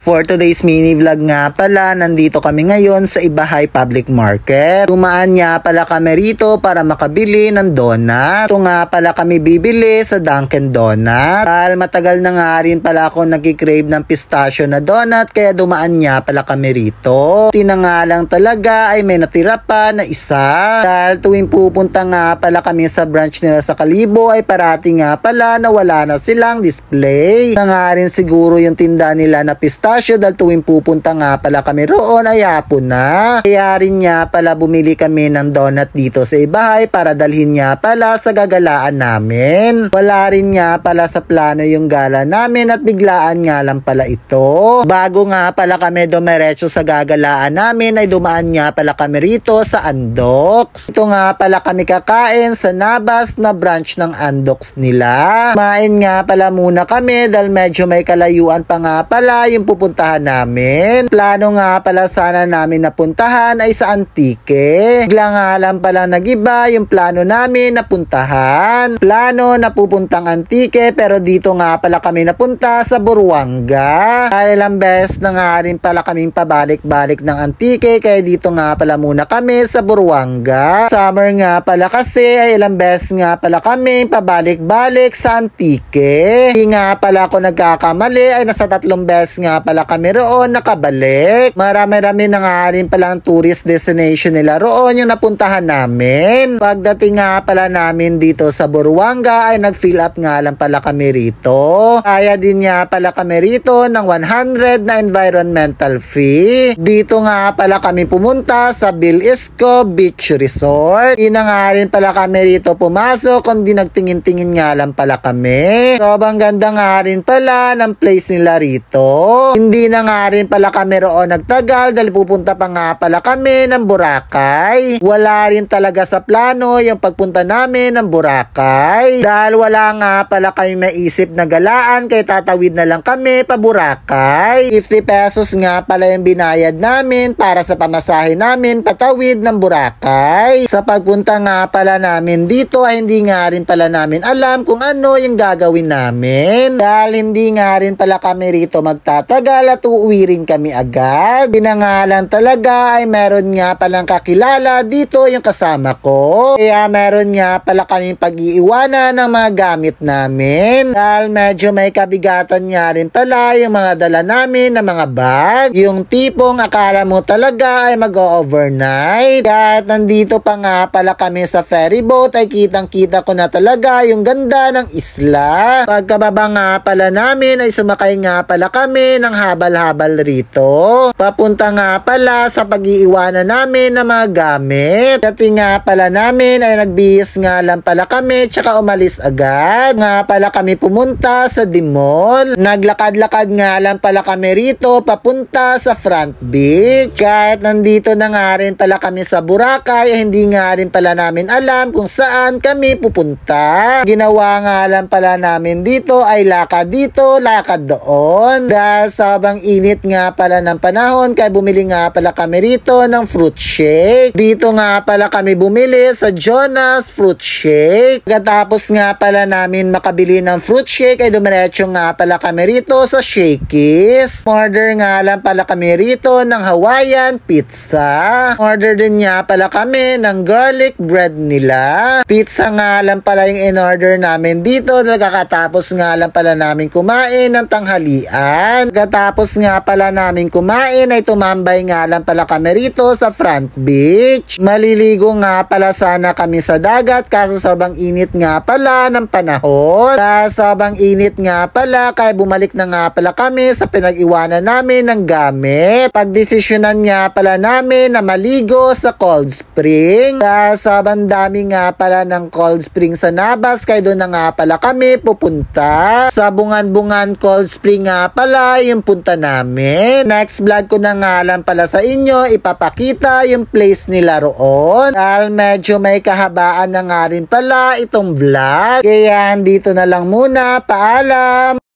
For today's mini vlog nga pala, nandito kami ngayon sa Ibahay Public Market. Dumaan nga pala kami rito para makabili ng donut. Ito nga pala kami bibili sa Dunkin Donut. Dahil matagal na nga rin pala ako nagkikrave ng pistachio na donut, kaya dumaan nga pala kami rito. Tinanga lang talaga ay may natira pa na isa. Dahil tuwing pupunta nga pala kami sa branch nila sa Kalibo ay parati nga pala na wala na silang display. Na nga rin siguro yung tinda nila na pistachio dahil tuwing pupunta nga pala kami roon ay hapon na. Kaya rin nga pala bumili kami ng donut dito sa Ibahay para dalhin nga pala sa gagalaan namin. Wala rin nga pala sa plano yung gala namin at biglaan nga lang pala ito. Bago nga pala kami dumiretso sa gagalaan namin ay dumaan nga pala kami rito sa Andox. Ito nga pala kami kakain sa Nabas na branch ng Andox nila. Kumain nga pala muna kami dahil medyo may kalayuan pa nga pala yung pupuntahan namin. Plano nga pala sana namin napuntahan ay sa Antique. Bigla nga lang pala nagiba yung plano namin napuntahan. Plano na pupuntang Antique pero dito nga pala kami napunta sa Buruanga. Dahil ilang beses na nga rin pala kaming pabalik-balik ng Antique kaya dito nga pala muna kami sa Buruanga. Summer nga pala kasi ay ilang beses nga pala kami pabalik-balik sa Antique. Hindi nga pala ako nagkakamali ay nasa 3 beses nga pala kami roon nakabalik. Marami-rami na nga rin palang tourist destination nila roon yung napuntahan namin. Pagdating nga pala namin dito sa Buruanga ay nag-fill up nga lang pala kami rito. Kaya din nga pala kami rito ng 100 na environmental fee. Dito nga pala kami pumunta sa Bill Isco Beach Resort. Hindi na nga rin pala kami rito pumasok kundi nagtingin-tingin nga lang pala kami. Sobrang ganda nga rin pala ng place nila rito. Hindi na nga rin pala kami roon nagtagal dahil pupunta pa nga pala kami ng Boracay. Wala rin talaga sa plano yung pagpunta namin ng Boracay. Dahil wala nga pala kami maisip na galaan kaya tatawid na lang kami pa Boracay. 50 pesos nga pala yung binayad namin para sa pamasahe namin patawid ng Boracay. Sa pagpunta nga pala namin dito ay hindi nga rin pala namin alam kung ano yung gagawin namin. Dahil hindi nga rin pala kami rito magtatagal at uuwi rin kami agad. Dinangalan talaga ay meron nga palang kakilala dito yung kasama ko. Kaya meron nga pala kami pag-iiwanan ng mga gamit namin. Dahil medyo may kabigatan nga rin pala yung mga dala namin na mga bag. Yung tipong akala mo talaga ay mag-overnight. Kahit nandito pa nga pala kami sa ferry boat ay kitang-kita ko na talaga yung ganda ng isla. Pagkababa nga pala namin ay sumakay nga pala kami ng habal-habal rito. Papunta nga pala sa pag-iiwanan namin ng mga gamit. Kasi nga pala namin ay nagbihis nga lang pala kami tsaka umalis agad. Nga pala kami pumunta sa Dimol. Naglakad-lakad nga lang pala kami rito papunta sa Front Beach. Kahit nandito na nga rin pala kami sa Boracay ay hindi nga rin pala namin alam kung saan kami pupunta. Ginawa nga lang pala namin dito ay lakad dito, lakad doon. Dahil sobrang init nga pala ng panahon kaya bumili nga pala kami rito ng fruit shake. Dito nga pala kami bumili sa Jonas Fruit Shake. Pagkatapos nga pala namin makabili ng fruit shake ay dumiretso nga pala kami rito sa Shakey's. Order nga lang pala kami rito ng Hawaiian pizza. Order din nga pala kami ng garlic bread nila. Pizza nga lang pala yung in-order namin dito. Nagkakatapos nga lang pala namin kumain ng tanghalian. Pagkatapos nga pala namin kumain ay tumambay nga lang pala kami rito sa Front Beach. Maliligo nga pala sana kami sa dagat kaso sobrang init nga pala ng panahon. Sobrang init nga pala kaya bumalik na nga pala kami sa pinag-iwanan namin ng gamit. Pagdesisyonan nga pala namin na maligo sa cold spring. Sobrang dami nga pala ng cold spring sa Nabas kaya doon na nga pala kami pupunta. Sa Bungan-Bungan Cold Spring nga pala yung punta namin. Next vlog ko na nga lang pala sa inyo ipapakita yung place nila roon. Dahil medyo may kahabaan na nga rin pala itong vlog. Kaya dito na lang muna. Paalam!